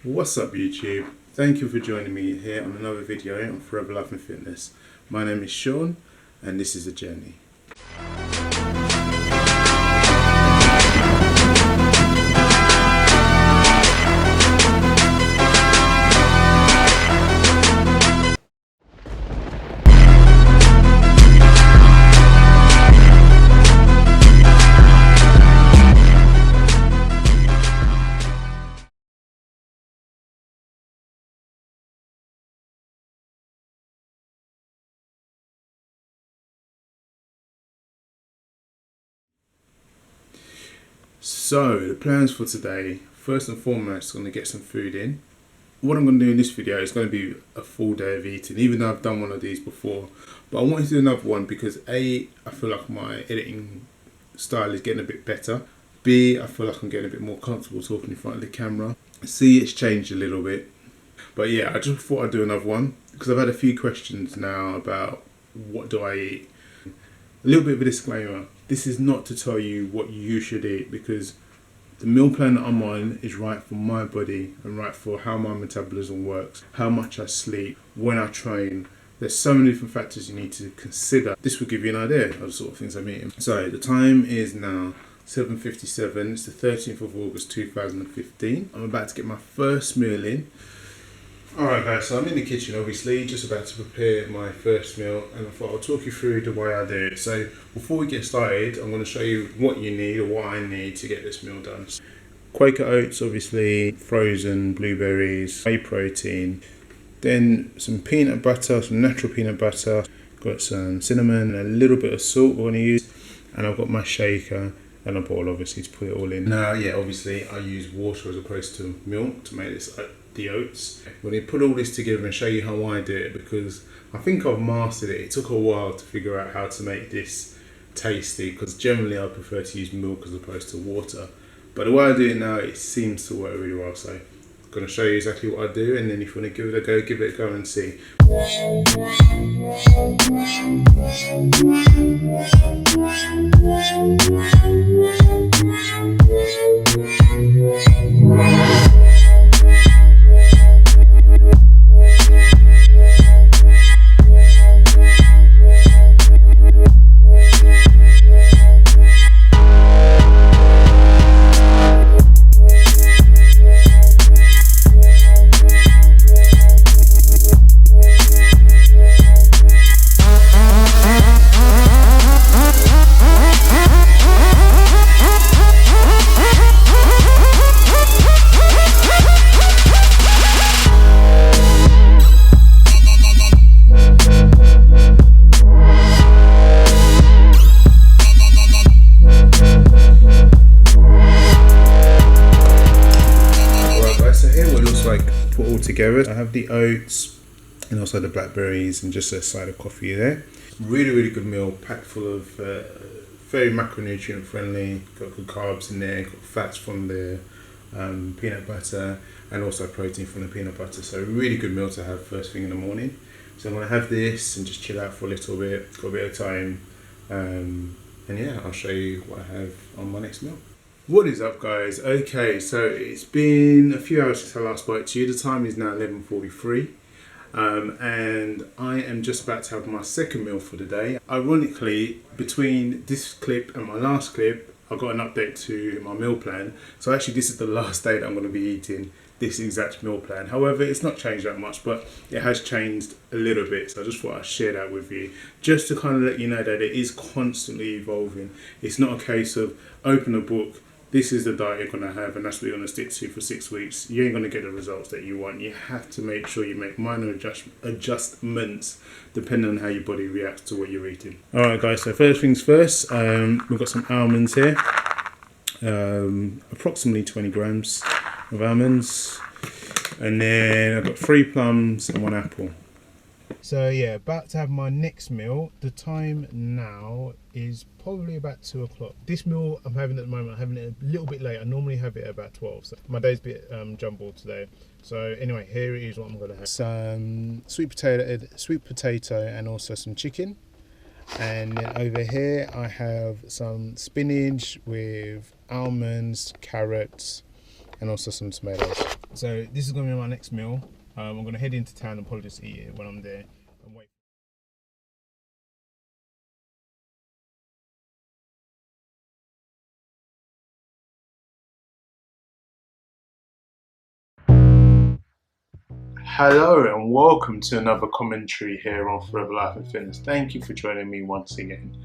What's up YouTube? Thank you for joining me here on another video on Forever Life and Fitness. My name is Sean and this is a journey. So the plans for today, first and foremost, I'm going to get some food in. What I'm going to do in this video is going to be a full day of eating, even though I've done one of these before. But I wanted to do another one because A, I feel like my editing style is getting a bit better. B, I feel like I'm getting a bit more comfortable talking in front of the camera. C, it's changed a little bit. But yeah, I just thought I'd do another one because I've had a few questions now about what do I eat. A little bit of a disclaimer. This is not to tell you what you should eat because the meal plan that I'm on is right for my body and right for how my metabolism works, how much I sleep, when I train. There's so many different factors you need to consider. This will give you an idea of the sort of things I'm eating. So the time is now 7:57. It's the 13th of August 2015. I'm about to get my first meal in. Alright guys, so I'm in the kitchen obviously, just about to prepare my first meal, and I thought I'll talk you through the way I do it. So before we get started, I'm going to show you what you need or what I need to get this meal done. Quaker oats obviously, frozen blueberries, whey protein, then some peanut butter, some natural peanut butter, got some cinnamon, a little bit of salt we're going to use, and I've got my shaker and a bowl obviously to put it all in. Now yeah, obviously I use water as opposed to milk to make this the oats. I'm going to put all this together and show you how I do it because I think I've mastered it. It took a while to figure out how to make this tasty because generally I prefer to use milk as opposed to water. But the way I do it now, it seems to work really well. So I'm going to show you exactly what I do, and then if you want to give it a go and see. All together. I have the oats and also the blackberries and just a side of coffee there. Really good meal, packed full of very macronutrient friendly, got good carbs in there, got fats from the peanut butter and also protein from the peanut butter. So really good meal to have first thing in the morning. So I'm going to have this and just chill out for a little bit, got a bit of time, and yeah, I'll show you what I have on my next meal. What is up guys? Okay, so it's been a few hours since I last spoke to you. The time is now 11:43 and I am just about to have my second meal for the day. Ironically, between this clip and my last clip, I got an update to my meal plan. So actually this is the last day that I'm going to be eating this exact meal plan. However, it's not changed that much, but it has changed a little bit. So I just thought I'd share that with you, just to kind of let you know that it is constantly evolving. It's not a case of open a book, this is the diet you're going to have and that's what you're going to stick to for 6 weeks. You ain't going to get the results that you want. You have to make sure you make minor adjustments depending on how your body reacts to what you're eating. Alright guys, so first things first, we've got some almonds here, approximately 20 grams of almonds, and then I've got 3 plums and 1 apple. So yeah, about to have my next meal. The time now is probably about 2 o'clock. This meal I'm having at the moment, I'm having it a little bit late. I normally have it at about 12, so my day's a bit jumbled today. So anyway, here it is what I'm going to have. Some sweet potato and also some chicken. And then over here I have some spinach with almonds, carrots and also some tomatoes. So this is going to be my next meal. I'm going to head into town and probably just eat it when I'm there and wait. Hello and welcome to another commentary here on Forever Life and Fitness. Thank you for joining me once again.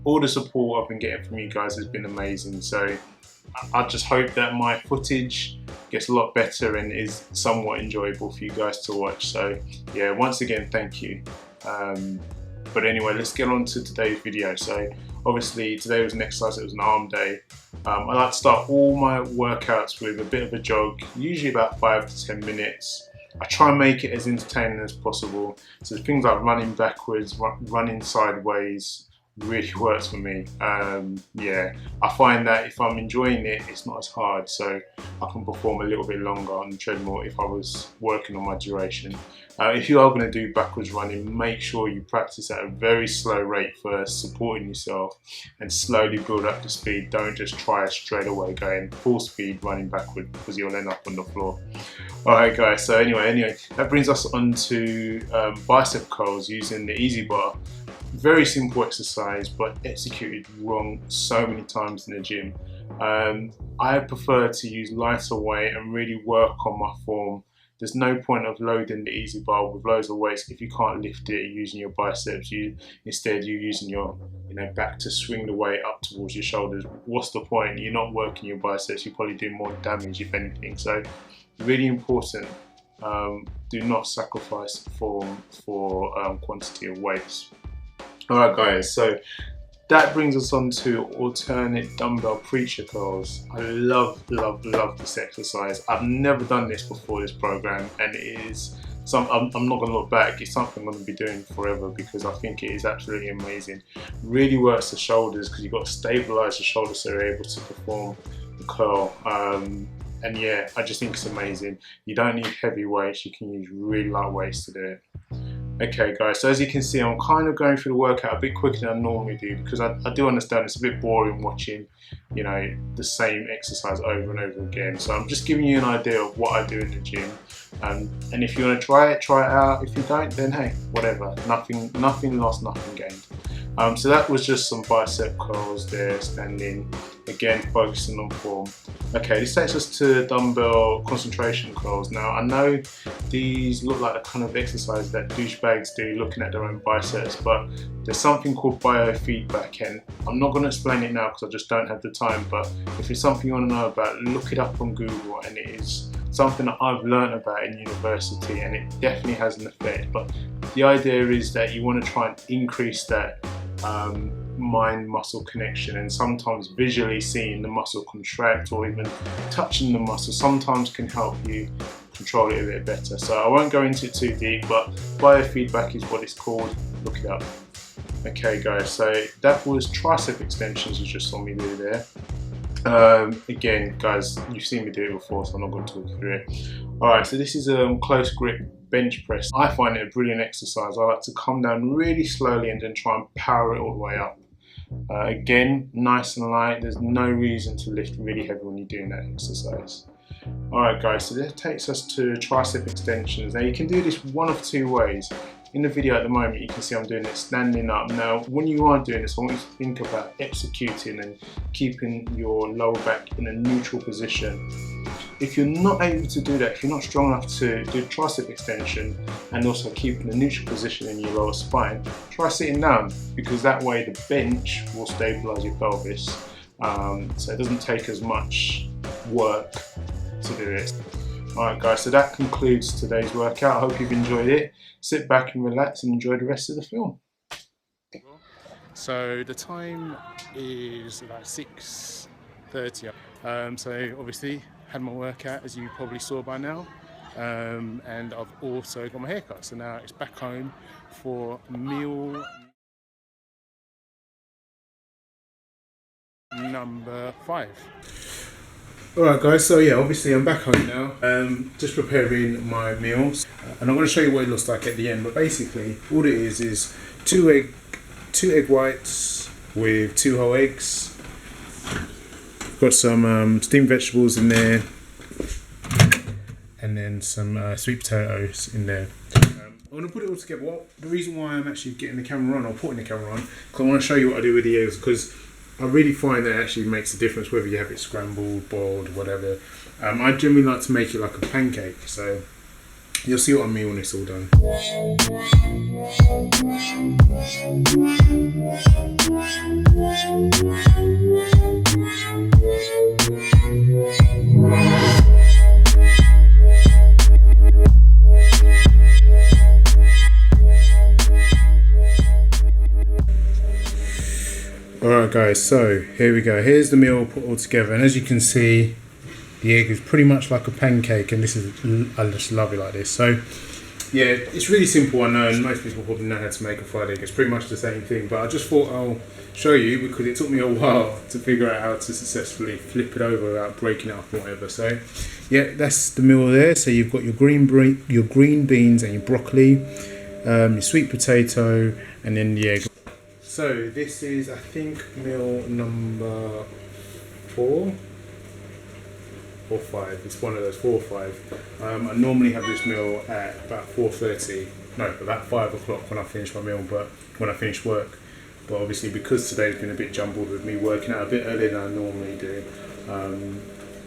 All the support I've been getting from you guys has been amazing. So I just hope that my footage gets a lot better and is somewhat enjoyable for you guys to watch. So yeah, once again, thank you. But anyway, let's get on to today's video. So obviously today was an exercise, it was an arm day. I like to start all my workouts with a bit of a jog, usually about 5 to 10 minutes. I try and make it as entertaining as possible. So things like running backwards, running sideways really works for me. Yeah, I find that if I'm enjoying it, it's not as hard, so I can perform a little bit longer on the treadmill if I was working on my duration. If you are going to do backwards running, make sure you practice at a very slow rate first, supporting yourself, and slowly build up the speed. Don't just try straight away going full speed running backward, because you'll end up on the floor. Alright guys, so anyway, that brings us on to bicep curls using the easy bar. Very simple exercise, but executed wrong so many times in the gym. I prefer to use lighter weight and really work on my form. There's no point of loading the easy bar with loads of weights if you can't lift it using your biceps. Instead you're using your back to swing the weight up towards your shoulders. What's the point? You're not working your biceps, you're probably doing more damage if anything. So really important, do not sacrifice form for quantity of weights. Alright guys, so that brings us on to alternate dumbbell preacher curls. I love this exercise. I've never done this before this program, and it is I'm not going to look back. It's something I'm going to be doing forever because I think it is absolutely amazing. Really works the shoulders because you've got to stabilize the shoulders so you're able to perform the curl. And yeah, I just think it's amazing. You don't need heavy weights, you can use really light weights to do it. Okay guys, so as you can see, I'm kind of going through the workout a bit quicker than I normally do because I do understand it's a bit boring watching, the same exercise over and over again. So I'm just giving you an idea of what I do in the gym. And if you want to try it out. If you don't, then hey, whatever. Nothing lost, nothing gained. So that was just some bicep curls there, standing, again focusing on form. Okay, this takes us to dumbbell concentration curls. Now I know these look like the kind of exercise that douchebags do looking at their own biceps, but there's something called biofeedback, and I'm not going to explain it now because I just don't have the time, but if it's something you want to know about, look it up on Google, and it is something that I've learned about in university, and it definitely has an effect. But the idea is that you want to try and increase that mind-muscle connection, and sometimes visually seeing the muscle contract or even touching the muscle sometimes can help you control it a bit better. So I won't go into it too deep, but biofeedback is what it's called. Look it up. Okay guys, so that was tricep extensions you just saw me do there. Again guys, you've seen me do it before, so I'm not going to talk through it. Alright, so this is a close grip bench press. I find it a brilliant exercise. I like to come down really slowly and then try and power it all the way up. Again, nice and light. There's no reason to lift really heavy when you're doing that exercise. Alright guys, so that takes us to tricep extensions. Now you can do this one of two ways. In the video at the moment you can see I'm doing it standing up. Now when you are doing this, I want you to think about executing and keeping your lower back in a neutral position. If you're not able to do that, if you're not strong enough to do tricep extension and also keeping a neutral position in your lower spine, try sitting down, because that way the bench will stabilize your pelvis, so it doesn't take as much work to do it. Alright guys, so that concludes today's workout. I hope you've enjoyed it. Sit back and relax and enjoy the rest of the film. So the time is about 6:30. So obviously had my workout, as you probably saw by now, and I've also got my haircut. So now it's back home for meal number 5. Alright guys, so yeah, obviously I'm back home now, just preparing my meals, and I'm going to show you what it looks like at the end. But basically all it is two egg whites with 2 whole eggs. Got some steamed vegetables in there, and then some sweet potatoes in there. I'm going to put it all together. The reason why I'm actually getting the camera on, or putting the camera on, because I want to show you what I do with the eggs, because I really find that it actually makes a difference whether you have it scrambled, boiled, whatever. I generally like to make it like a pancake, so you'll see what I mean when it's all done. Alright guys, so here we go. Here's the meal put all together, and as you can see, the egg is pretty much like a pancake, and I just love it like this. So yeah, it's really simple, I know, and most people probably know how to make a fried egg. It's pretty much the same thing, but I just thought I'll show you because it took me a while to figure out how to successfully flip it over without breaking it up or whatever. So yeah, that's the meal there. So you've got your green beans and your broccoli, your sweet potato, and then the egg. So this is, I think, meal number 4 or 5. It's one of those, 4 or 5. I normally have this meal at about 4:30. No, about 5 o'clock when I finish my meal, but when I finish work. But obviously, because today's been a bit jumbled with me working out a bit earlier than I normally do,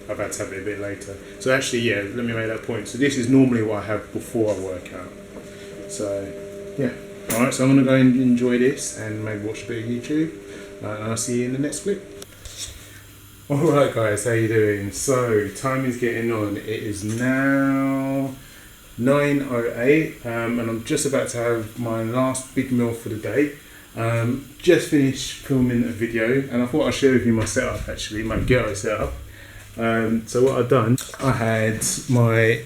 I've had to have it a bit later. So actually, yeah, let me make that point. So this is normally what I have before I work out. So yeah. Alright, so I'm going to go and enjoy this and maybe watch a bit of YouTube, and I'll see you in the next clip. Alright guys, how you doing? So, time is getting on. It is now 9:08, and I'm just about to have my last big meal for the day. Just finished filming a video, and I thought I'd share with you my setup actually, my ghetto setup. So what I've done, I had my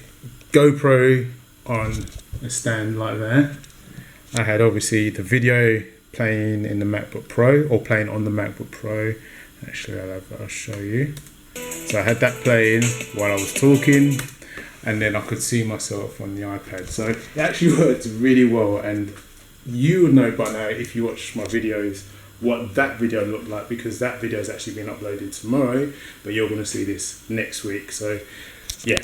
GoPro on a stand like that. I had obviously the video playing in the MacBook Pro, or playing on the MacBook Pro. Actually, I'll show you. So I had that playing while I was talking, and then I could see myself on the iPad. So it actually worked really well, and you would know by now if you watch my videos what that video looked like, because that video has actually been uploaded tomorrow, but you're going to see this next week. So yeah,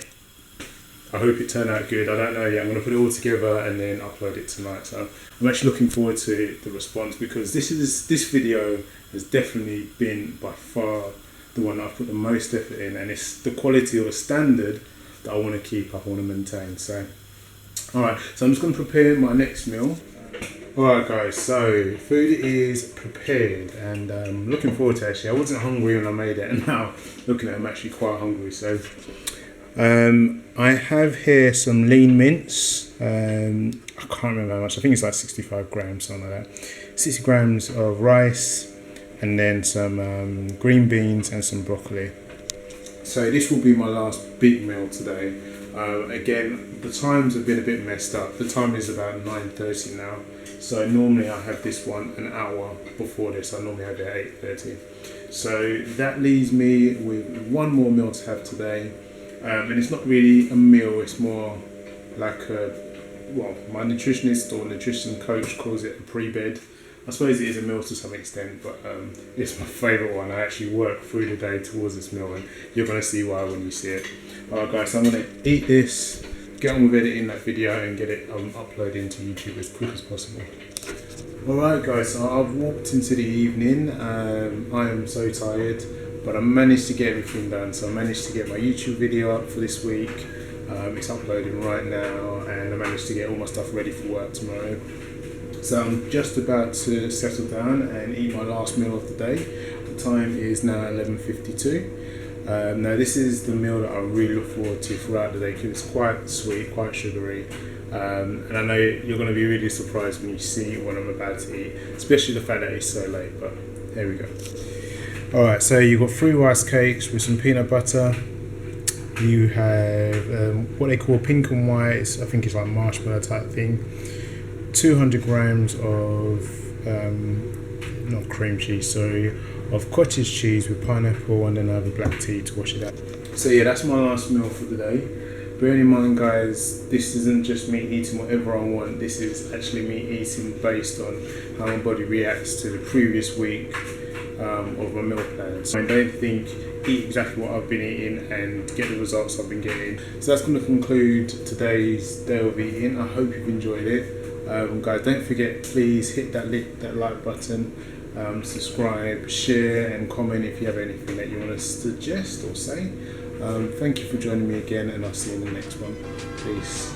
I hope it turned out good. I don't know yet. I'm going to put it all together and then upload it tonight. So I'm actually looking forward to the response, because this video has definitely been by far the one that I've put the most effort in, and it's the quality or the standard that I want to keep up, I want to maintain. So alright, so I'm just going to prepare my next meal. Alright guys, so food is prepared, and I'm looking forward to it actually. I wasn't hungry when I made it, and now looking at it, I'm actually quite hungry. So I have here some lean mince. I can't remember how much. I think it's like 65 grams, something like that. 60 grams of rice, and then some green beans and some broccoli. So this will be my last big meal today. Again, the times have been a bit messed up. The time is about 9:30 now. So normally I have this one an hour before this. I normally have it at 8:30. So that leaves me with one more meal to have today. And it's not really a meal, it's more like my nutritionist or nutrition coach calls it a pre-bed. I suppose it is a meal to some extent, but it's my favourite one. I actually work through the day towards this meal, and you're going to see why when you see it. Alright guys, so I'm going to eat this, get on with editing that video and get it uploaded into YouTube as quick as possible. Alright guys, so I've walked into the evening. I am so tired, but I managed to get everything done. So I managed to get my YouTube video up for this week. It's uploading right now, and I managed to get all my stuff ready for work tomorrow. So I'm just about to settle down and eat my last meal of the day. The time is now 11:52. Now this is the meal that I really look forward to throughout the day, because it's quite sweet, quite sugary. And I know you're going to be really surprised when you see what I'm about to eat, especially the fact that it's so late, but here we go. Alright, so you've got 3 rice cakes with some peanut butter. You have what they call pink and white, I think it's like marshmallow type thing. 200 grams of, not cream cheese, sorry, of cottage cheese with pineapple, and then I have a black tea to wash it out. So yeah, that's my last meal for the day. Bearing in mind guys, this isn't just me eating whatever I want, this is actually me eating based on how my body reacts to the previous week of my meal plan. So I don't think eat exactly what I've been eating and get the results I've been getting. So that's going to conclude today's day of eating. I hope you've enjoyed it. Guys, don't forget, please hit that like button, subscribe, share and comment if you have anything that you want to suggest or say. Thank you for joining me again, and I'll see you in the next one. Peace.